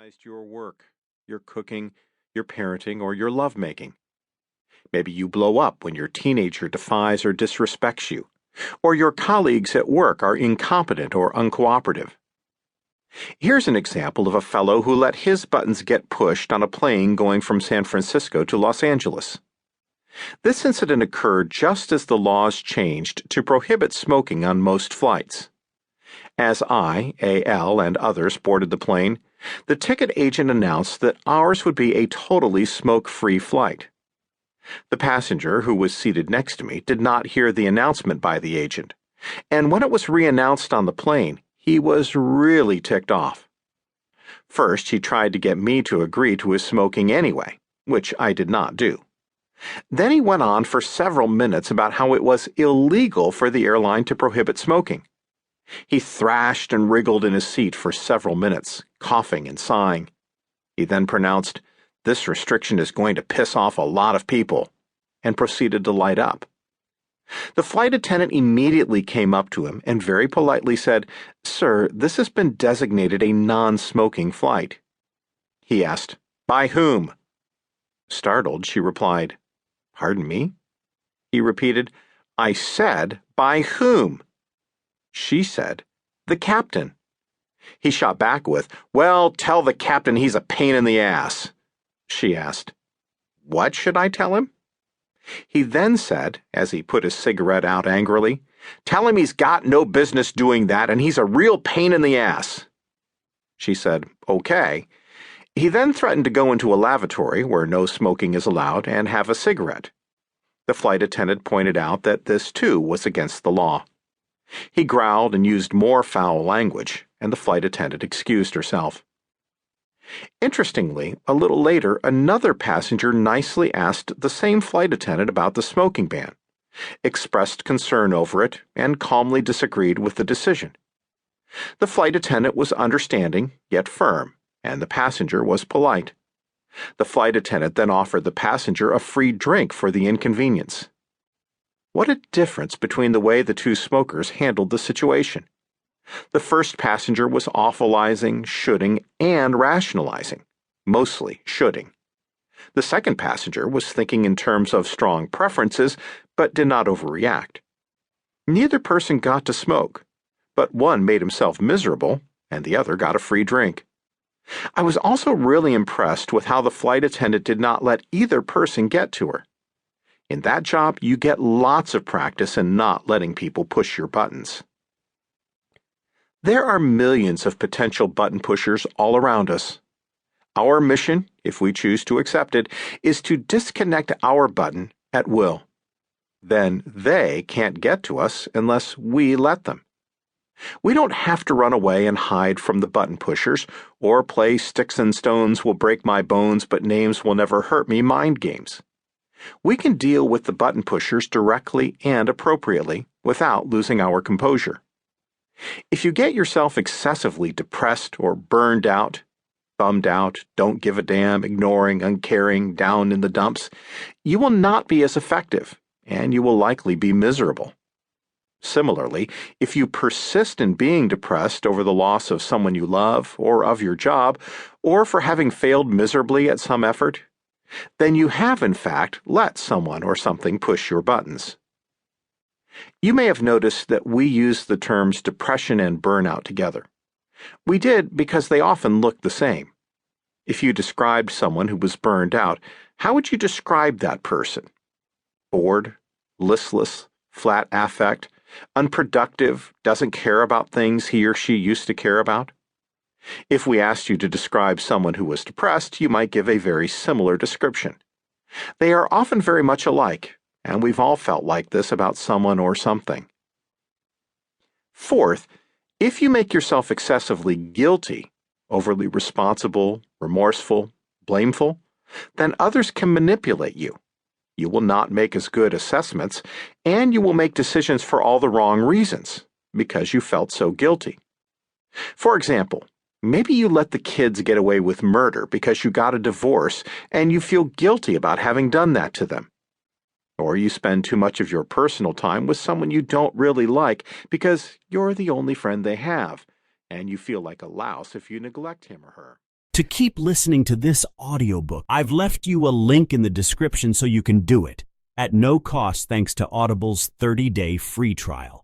jeopardized your work, your cooking, your parenting, or your lovemaking. Maybe you blow up when your teenager defies or disrespects you, or your colleagues at work are incompetent or uncooperative. Here's an example of a fellow who let his buttons get pushed on a plane going from San Francisco to Los Angeles. This incident occurred just as the laws changed to prohibit smoking on most flights. As I, A.L., and others boarded the plane, the ticket agent announced that ours would be a totally smoke-free flight. The passenger, who was seated next to me, did not hear the announcement by the agent, and when it was re-announced on the plane, he was really ticked off. First, he tried to get me to agree to his smoking anyway, which I did not do. Then he went on for several minutes about how it was illegal for the airline to prohibit smoking. He thrashed and wriggled in his seat for several minutes, coughing and sighing. He then pronounced, "This restriction is going to piss off a lot of people," and proceeded to light up. The flight attendant immediately came up to him and very politely said, "Sir, this has been designated a non-smoking flight." He asked, "By whom?" Startled, she replied, "Pardon me?" He repeated, "I said, by whom?" She said, "The captain." He shot back with, "Well, tell the captain he's a pain in the ass." She asked, "What should I tell him?" He then said, as he put his cigarette out angrily, "Tell him he's got no business doing that and he's a real pain in the ass." She said, "Okay." He then threatened to go into a lavatory where no smoking is allowed and have a cigarette. The flight attendant pointed out that this too was against the law. He growled and used more foul language, and the flight attendant excused herself. Interestingly, a little later, another passenger nicely asked the same flight attendant about the smoking ban, expressed concern over it, and calmly disagreed with the decision. The flight attendant was understanding, yet firm, and the passenger was polite. The flight attendant then offered the passenger a free drink for the inconvenience. What a difference between the way the two smokers handled the situation. The first passenger was awfulizing, shoulding, and rationalizing, mostly shoulding. The second passenger was thinking in terms of strong preferences, but did not overreact. Neither person got to smoke, but one made himself miserable, and the other got a free drink. I was also really impressed with how the flight attendant did not let either person get to her. In that job, you get lots of practice in not letting people push your buttons. There are millions of potential button pushers all around us. Our mission, if we choose to accept it, is to disconnect our button at will. Then they can't get to us unless we let them. We don't have to run away and hide from the button pushers or play sticks and stones will break my bones but names will never hurt me mind games. We can deal with the button pushers directly and appropriately without losing our composure. If you get yourself excessively depressed or burned out, bummed out, don't give a damn, ignoring, uncaring, down in the dumps, you will not be as effective, and you will likely be miserable. Similarly, if you persist in being depressed over the loss of someone you love, or of your job, or for having failed miserably at some effort, then you have in fact let someone or something push your buttons. You may have noticed that we use the terms depression and burnout together. We did because they often look the same. If you described someone who was burned out, how would you describe that person? Bored, listless, flat affect, unproductive, doesn't care about things he or she used to care about? If we asked you to describe someone who was depressed, you might give a very similar description. They are often very much alike, and we've all felt like this about someone or something. Fourth, if you make yourself excessively guilty, overly responsible, remorseful, blameful, then others can manipulate you. You will not make as good assessments, and you will make decisions for all the wrong reasons, because you felt so guilty. For example, maybe you let the kids get away with murder because you got a divorce and you feel guilty about having done that to them. Or you spend too much of your personal time with someone you don't really like because you're the only friend they have, and you feel like a louse if you neglect him or her. To keep listening to this audiobook, I've left you a link in the description so you can do it, at no cost thanks to Audible's 30-day free trial.